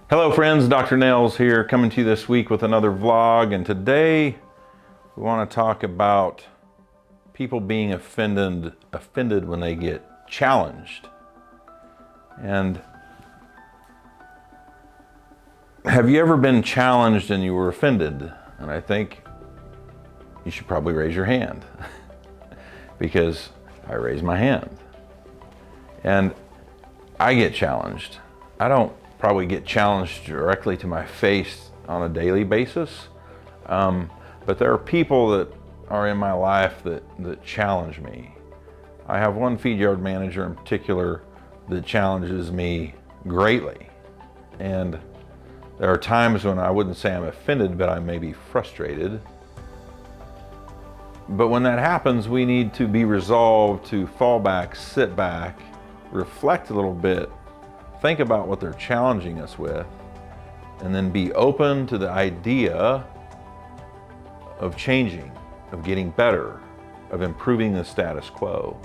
Hello friends, Dr. Nails here, coming to you this week with another vlog, and today we want to talk about people being offended when they get challenged. And have you ever been challenged and you were offended? And I think you should probably raise your hand because I raise my hand. And I get challenged. I don't probably get challenged directly to my face on a daily basis. But there are people that are in my life that challenge me. I have one feed yard manager in particular that challenges me greatly. And there are times when I wouldn't say I'm offended, but I may be frustrated. But when that happens, we need to be resolved to fall back, sit back, reflect a little bit, think about what they're challenging us with, and then be open to the idea of changing, of getting better, of improving the status quo.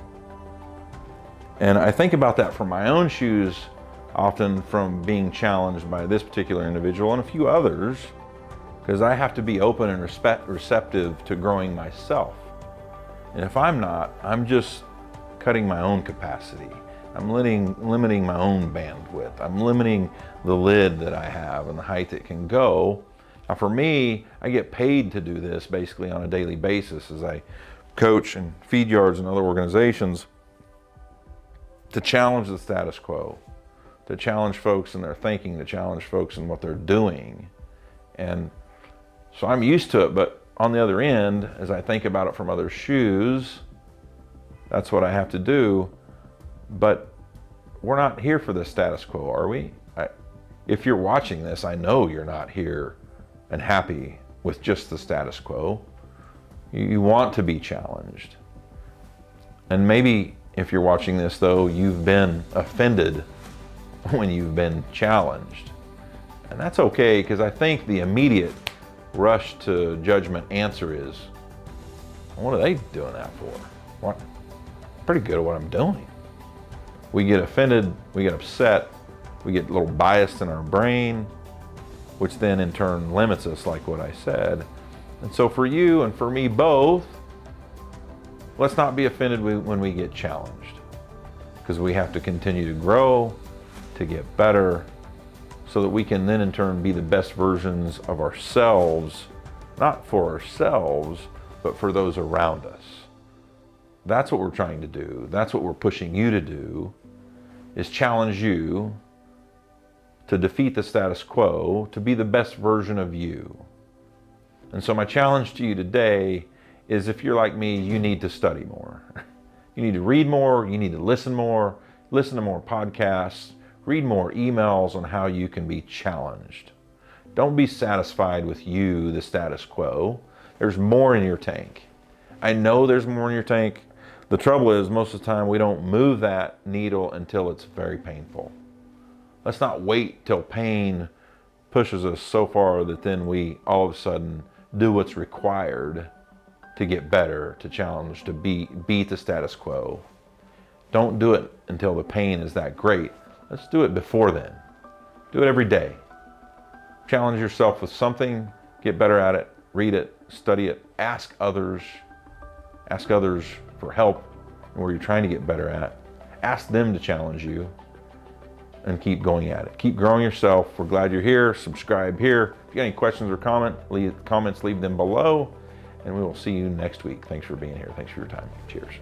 And I think about that from my own shoes, often from being challenged by this particular individual and a few others, because I have to be open and receptive to growing myself. And if I'm not, I'm just cutting my own capacity. I'm limiting my own bandwidth. I'm limiting the lid that I have and the height it can go. Now for me, I get paid to do this basically on a daily basis as I coach and feed yards and other organizations to challenge the status quo, to challenge folks in their thinking, to challenge folks in what they're doing. And so I'm used to it, but on the other end, as I think about it from other shoes, that's what I have to do. But we're not here for the status quo, are we? If you're watching this, I know you're not here and happy with just the status quo. You want to be challenged. And maybe if you're watching this though, you've been offended when you've been challenged. And that's okay, because I think the immediate rush to judgment answer is, what are they doing that for? What? Pretty good at what I'm doing. We get offended, we get upset, we get a little biased in our brain, which then in turn limits us, like what I said. And so for you and for me both, let's not be offended when we get challenged, because we have to continue to grow, to get better, so that we can then in turn be the best versions of ourselves, not for ourselves, but for those around us. That's what we're trying to do. That's what we're pushing you to do, is challenge you to defeat the status quo, to be the best version of you. And so my challenge to you today is, if you're like me, you need to study more. You need to read more, you need to listen to more podcasts, read more emails on how you can be challenged. Don't be satisfied with you, the status quo. There's more in your tank. I know there's more in your tank. The trouble is, most of the time we don't move that needle until it's very painful. Let's not wait till pain pushes us so far that then we all of a sudden do what's required to get better, to challenge, to beat the status quo. Don't do it until the pain is that great. Let's do it before then. Do it every day. Challenge yourself with something, get better at it, read it, study it, ask others for help where you're trying to get better at. Ask them to challenge you and keep going at it. Keep growing yourself. We're glad you're here. Subscribe here. If you got any questions or comments, leave them below, and we will see you next week. Thanks for being here. Thanks for your time. Cheers.